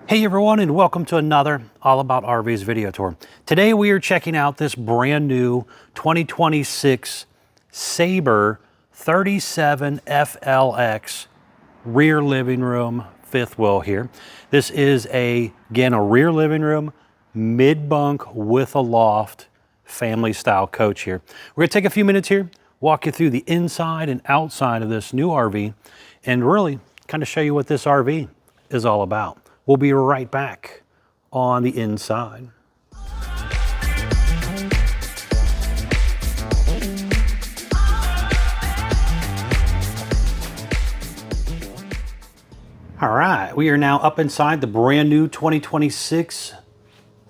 Hey everyone, and welcome to another All About RVs video tour. Today we are checking out this brand new 2026 Sabre 37FLX rear living room fifth wheel here. This is again a rear living room, mid bunk with a loft family style coach here. We're gonna take a few minutes here, walk you through the inside and outside of this new RV, and really kind of show you what this RV is all about. We'll be right back on the inside. All right, we are now up inside the brand new 2026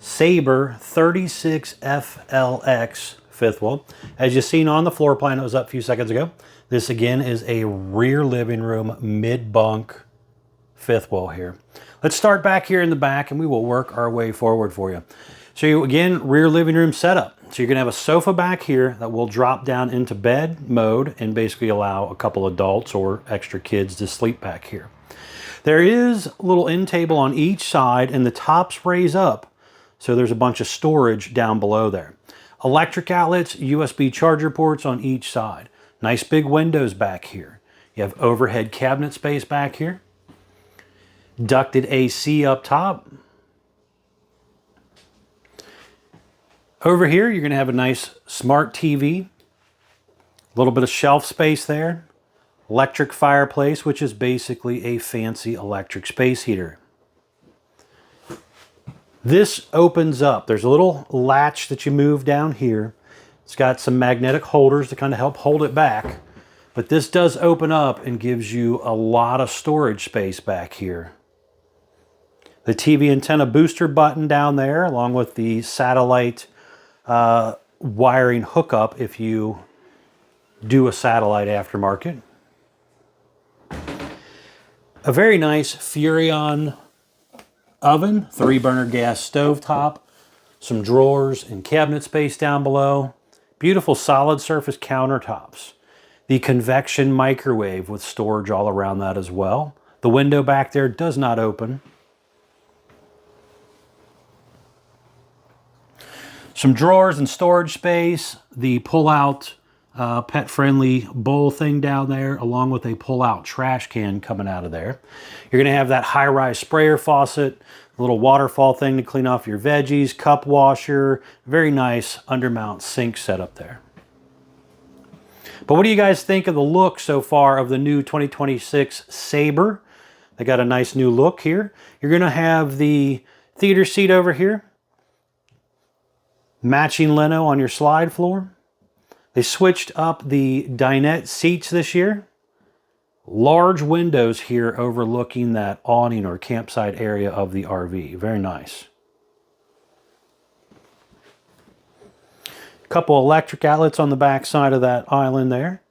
Sabre 36FLX fifth wheel. As you've seen on the floor plan that was up a few seconds ago, this again is a rear living room mid-bunk fifth wheel here. Let's start back here in the back and we will work our way forward for you. So again, rear living room setup. So you're gonna have a sofa back here that will drop down into bed mode and basically allow a couple adults or extra kids to sleep back here. There is a little end table on each side and the tops raise up. So there's a bunch of storage down below there. Electric outlets, USB charger ports on each side. Nice big windows back here. You have overhead cabinet space back here. Ducted AC up top. Over here, you're going to have a nice smart TV. A little bit of shelf space there. Electric fireplace, which is basically a fancy electric space heater. This opens up. There's a little latch that you move down here. It's got some magnetic holders to kind of help hold it back. But this does open up and gives you a lot of storage space back here. The TV antenna booster button down there, along with the satellite wiring hookup if you do a satellite aftermarket. A very nice Furrion oven, 3-burner gas stovetop, some drawers and cabinet space down below. Beautiful solid surface countertops. The convection microwave with storage all around that as well. The window back there does not open. Some drawers and storage space, the pull-out pet-friendly bowl thing down there, along with a pull-out trash can coming out of there. You're going to have that high-rise sprayer faucet, a little waterfall thing to clean off your veggies, cup washer, very nice undermount sink setup there. But what do you guys think of the look so far of the new 2026 Sabre? They got a nice new look here. You're going to have the theater seat over here. Matching lino on your slide floor. They switched up the dinette seats this year. Large windows here overlooking that awning or campsite area of the RV. Very nice. Couple electric outlets on the back side of that island there.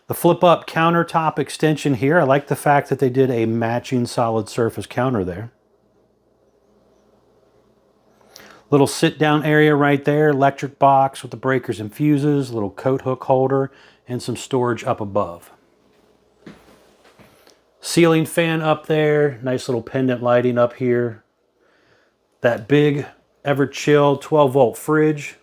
The flip-up countertop extension here. I like the fact that they did a matching solid surface counter there. Little sit-down area right there, electric box with the breakers and fuses, little coat hook holder, and some storage up above. Ceiling fan up there, nice little pendant lighting up here. That big, ever-chill 12-volt fridge.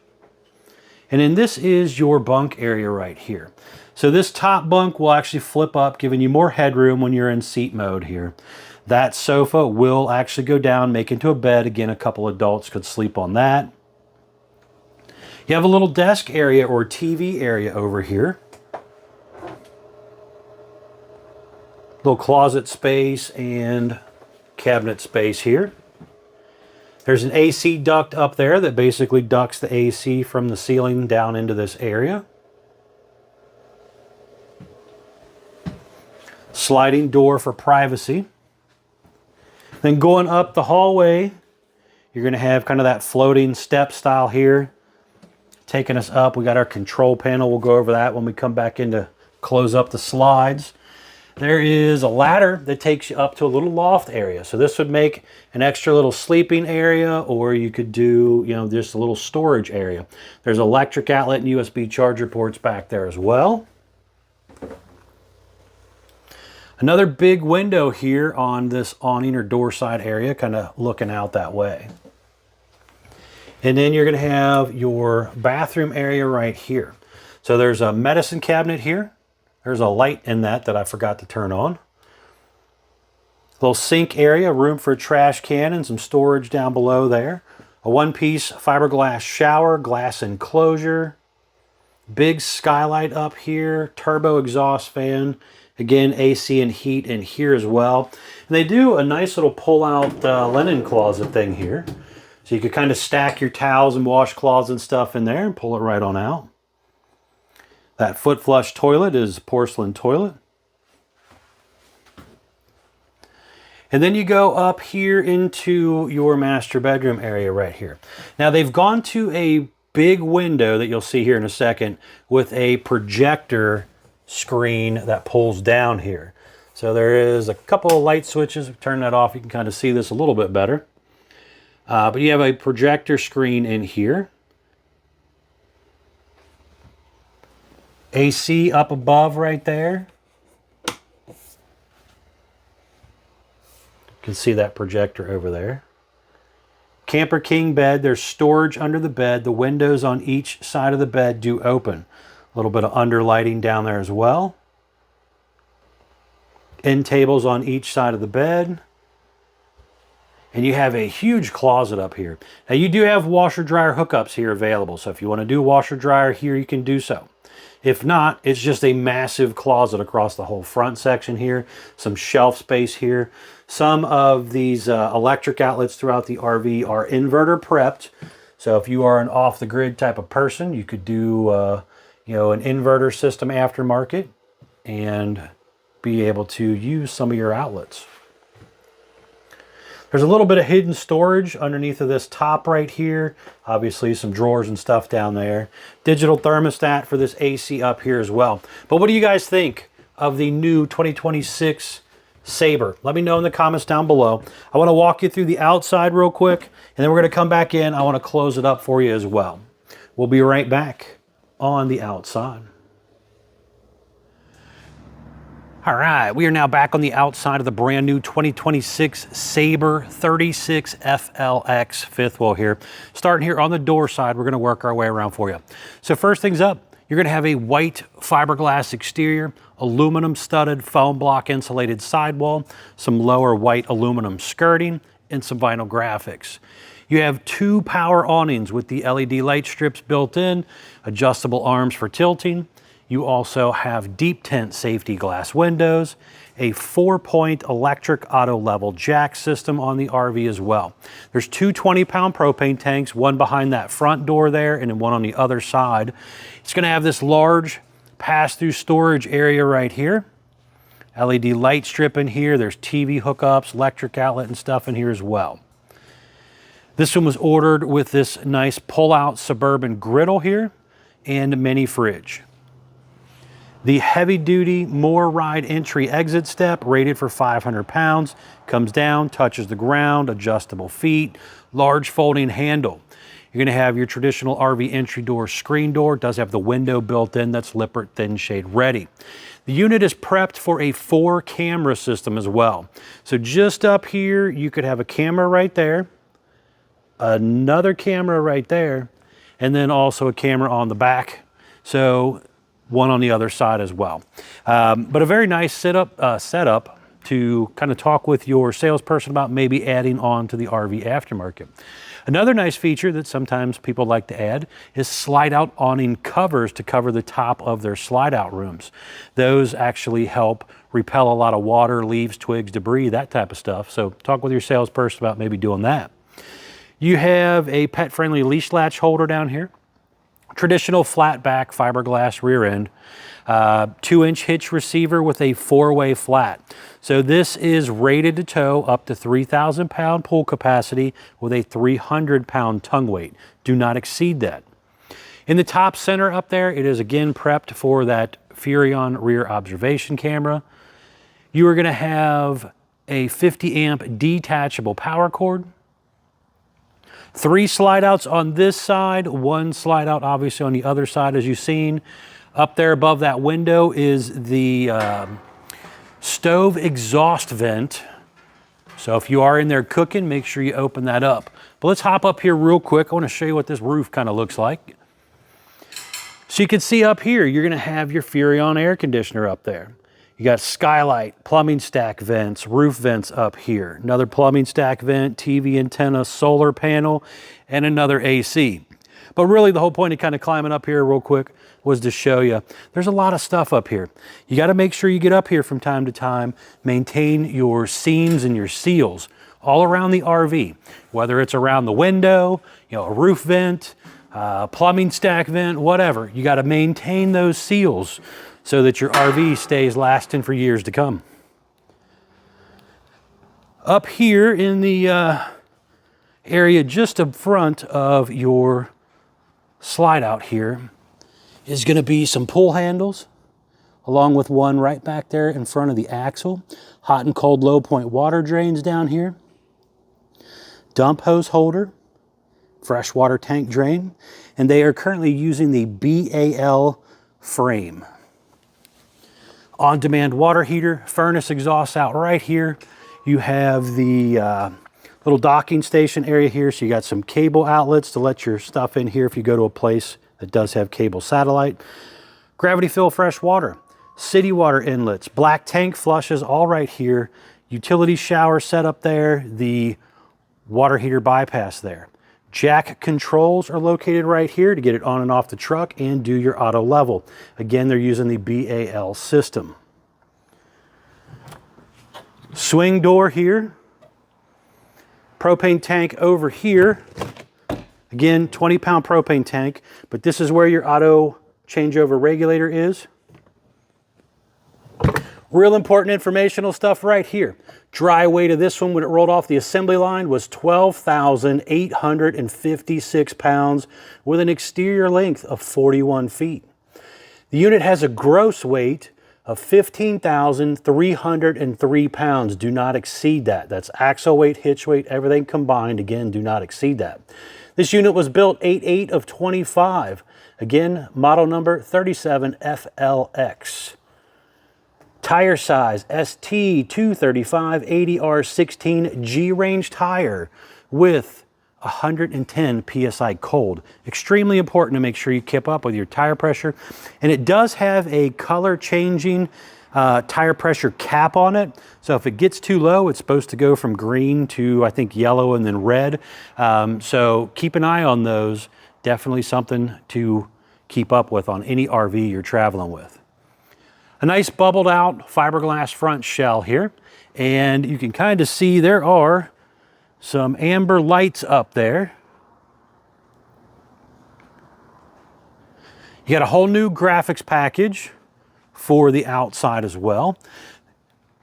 And then this is your bunk area right here. So this top bunk will actually flip up, giving you more headroom when you're in seat mode here. That sofa will actually go down, make into a bed. Again, a couple adults could sleep on that. You have a little desk area or TV area over here. Little closet space and cabinet space here. There's an AC duct up there that basically ducts the AC from the ceiling down into this area. Sliding door for privacy. Then going up the hallway, you're going to have kind of that floating step style here. Taking us up, we got our control panel. We'll go over that when we come back in to close up the slides. There is a ladder that takes you up to a little loft area. So this would make an extra little sleeping area, or you could do, just a little storage area. There's electric outlet and USB charger ports back there as well. Another big window here on this awning or door side area, kind of looking out that way. And then you're going to have your bathroom area right here. So there's a medicine cabinet here. There's a light in that I forgot to turn on. Little sink area, room for a trash can and some storage down below there. A one-piece fiberglass shower, glass enclosure. Big skylight up here, turbo exhaust fan. Again, AC and heat in here as well. And they do a nice little pull-out linen closet thing here. So you could kind of stack your towels and washcloths and stuff in there and pull it right on out. That foot flush toilet is a porcelain toilet. And then you go up here into your master bedroom area right here. Now they've gone to a big window that you'll see here in a second with a projector screen that pulls down here. So there is a couple of light switches. Turn that off, you can kind of see this a little bit better. But you have a projector screen in here. AC up above right there. You can see that projector over there. Camper king bed. There's storage under the bed. The windows on each side of the bed do open. A little bit of underlighting down there as well. End tables on each side of the bed. And you have a huge closet up here. Now you do have washer dryer hookups here available. So if you want to do washer dryer here, you can do so. If not, it's just a massive closet across the whole front section here. Some shelf space here. Some of these electric outlets throughout the RV are inverter prepped. So if you are an off-the-grid type of person, you could do you know, an inverter system aftermarket and be able to use some of your outlets. There's a little bit of hidden storage underneath of this top right here. Obviously some drawers and stuff down there. Digital thermostat for this AC up here as well. But what do you guys think of the new 2026 Sabre? Let me know in the comments down below. I want to walk you through the outside real quick, and then we're going to come back in. I want to close it up for you as well. We'll be right back on the outside. All right, we are now back on the outside of the brand new 2026 Sabre 36FLX fifth wheel here. Starting here on the door side, we're gonna work our way around for you. So first things up, you're gonna have a white fiberglass exterior, aluminum studded foam block insulated sidewall, some lower white aluminum skirting, and some vinyl graphics. You have two power awnings with the LED light strips built in, adjustable arms for tilting. You also have deep tint safety glass windows, a 4-point electric auto level jack system on the RV as well. There's two 20-pound propane tanks, one behind that front door there and then one on the other side. It's gonna have this large pass-through storage area right here. LED light strip in here. There's TV hookups, electric outlet and stuff in here as well. This one was ordered with this nice pull-out Suburban griddle here and mini fridge. The heavy-duty More Ride entry exit step, rated for 500 pounds, comes down, touches the ground, adjustable feet, large folding handle. You're going to have your traditional RV entry door screen door. It does have the window built in that's Lippert thin shade ready. The unit is prepped for a 4-camera system as well. So just up here, you could have a camera right there, another camera right there, and then also a camera on the back. So one on the other side as well. But a very nice setup to kind of talk with your salesperson about maybe adding on to the RV aftermarket. Another nice feature that sometimes people like to add is slide out awning covers to cover the top of their slide out rooms. Those actually help repel a lot of water, leaves, twigs, debris, that type of stuff. So talk with your salesperson about maybe doing that. You have a pet-friendly leash latch holder down here. Traditional flat back fiberglass rear end, 2-inch hitch receiver with a 4-way flat. So this is rated to tow up to 3,000 pound pull capacity with a 300 pound tongue weight. Do not exceed that. In the top center up there, it is again prepped for that Furrion rear observation camera. You are going to have a 50 amp detachable power cord. 3 slide outs on this side, 1 slide out obviously on the other side as you've seen. Up there above that window is the Stove exhaust vent. So if you are in there cooking, make sure you open that up. But let's hop up here real quick. I want to show you what this roof kind of looks like. So you can see up here, you're going to have your Furrion air conditioner up there. You got skylight, plumbing stack vents, roof vents up here. Another plumbing stack vent, TV antenna, solar panel, and another AC. But really the whole point of kind of climbing up here real quick was to show you there's a lot of stuff up here. You got to make sure you get up here from time to time, maintain your seams and your seals all around the RV, whether it's around the window, you know, a roof vent, plumbing stack vent, whatever. You got to maintain those seals so that your RV stays lasting for years to come. Up here in the area just in front of your slide out here is going to be some pull handles, along with one right back there in front of the axle. Hot and cold low point water drains down here. Dump hose holder, freshwater tank drain, and they are currently using the BAL frame. On-demand water heater, furnace exhaust out right here. You have the little docking station area here, so you got some cable outlets to let your stuff in here if you go to a place that does have cable satellite. Gravity fill fresh water, city water inlets, black tank flushes all right here. Utility shower set up there, the water heater bypass there. Jack controls are located right here to get it on and off the truck and do your auto level. Again, they're using the BAL system. Swing door here. Propane tank over here. Again, 20-pound propane tank, but this is where your auto changeover regulator is. Real important informational stuff right here. Dry weight of this one when it rolled off the assembly line was 12,856 pounds with an exterior length of 41 feet. The unit has a gross weight of 15,303 pounds. Do not exceed that. That's axle weight, hitch weight, everything combined. Again, do not exceed that. This unit was built 8/8 of 25. Again, model number 37FLX. Tire size, ST 235 80R16 G-range tire with 110 PSI cold. Extremely important to make sure you keep up with your tire pressure. And it does have a color changing tire pressure cap on it. So if it gets too low, it's supposed to go from green to, I think, yellow and then red. So keep an eye on those. Definitely something to keep up with on any RV you're traveling with. A nice bubbled out fiberglass front shell here. And you can kind of see there are some amber lights up there. You got a whole new graphics package for the outside as well.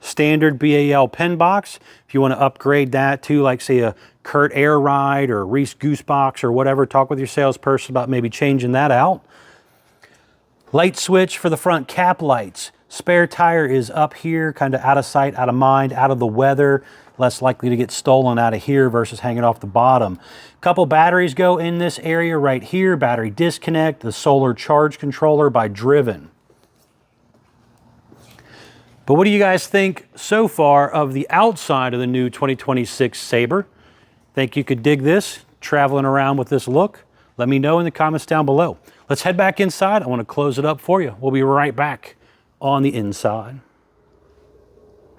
Standard BAL pen box. If you want to upgrade that to, like, say, a Kurt Air Ride or Reese Goose Box or whatever, talk with your salesperson about maybe changing that out. Light switch for the front cap lights. Spare tire is up here, kind of out of sight, out of mind, out of the weather. Less likely to get stolen out of here versus hanging off the bottom. Couple batteries go in this area right here. Battery disconnect, the solar charge controller by Driven. But what do you guys think so far of the outside of the new 2026 Sabre? Think you could dig this, traveling around with this look? Let me know in the comments down below. Let's head back inside. I want to close it up for you. We'll be right back on the inside.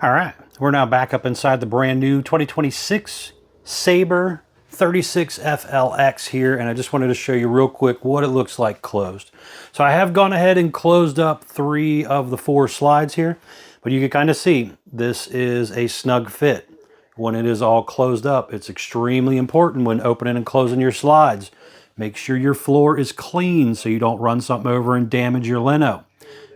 All right, we're now back up inside the brand new 2026 Sabre 36FLX here, and I just wanted to show you real quick what it looks like closed. So I have gone ahead and closed up 3 of the 4 slides here, but you can kind of see this is a snug fit. When it is all closed up, it's extremely important when opening and closing your slides. Make sure your floor is clean so you don't run something over and damage your lino.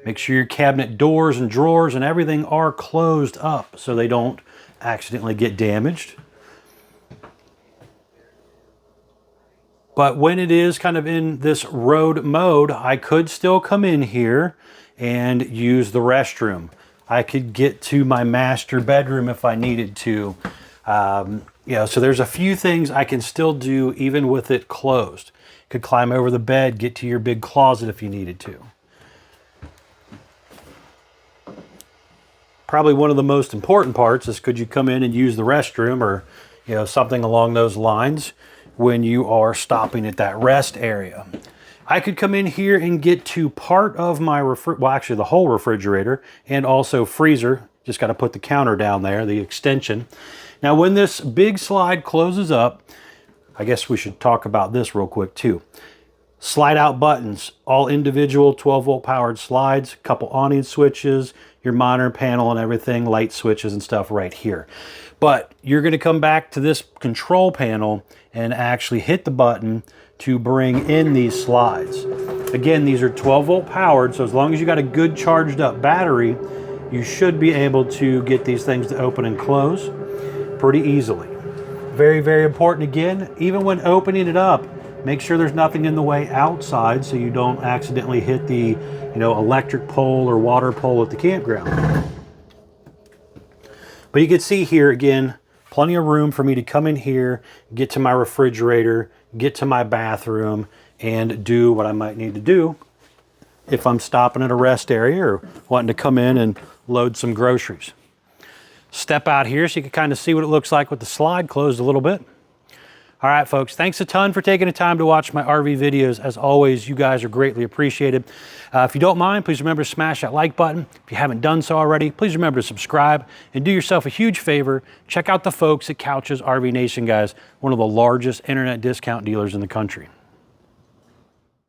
Make sure your cabinet doors and drawers and everything are closed up so they don't accidentally get damaged. But when it is kind of in this road mode, I could still come in here and use the restroom. I could get to my master bedroom if I needed to. You know, so there's a few things I can still do even with it closed. Could climb over the bed, get to your big closet if you needed to. probably one of the most important parts is could you come in and use the restroom or, you know, something along those lines when you are stopping at that rest area. I could come in here and get to part of my, well, actually the whole refrigerator and also freezer. Just got to put the counter down there, the extension. Now, when this big slide closes up, I guess we should talk about this real quick too. Slide out buttons, all individual 12-volt powered slides, couple awning switches, your monitor panel and everything, light switches and stuff right here. But you're going to come back to this control panel and actually hit the button to bring in these slides. Again, these are 12-volt powered, so as long as you got a good charged up battery, you should be able to get these things to open and close pretty easily. Very, very important again, even when opening it up, make sure there's nothing in the way outside so you don't accidentally hit the, you know, electric pole or water pole at the campground. But you can see here again, plenty of room for me to come in here, get to my refrigerator, get to my bathroom, and do what I might need to do if I'm stopping at a rest area or wanting to come in and load some groceries. Step out here so you can kind of see what it looks like with the slide closed a little bit. All right, folks, thanks a ton for taking the time to watch my RV videos. As always, you guys are greatly appreciated. If you don't mind, please remember to smash that like button. If you haven't done so already, please remember to subscribe and do yourself a huge favor. Check out the folks at Couch's RV Nation, guys, one of the largest internet discount dealers in the country.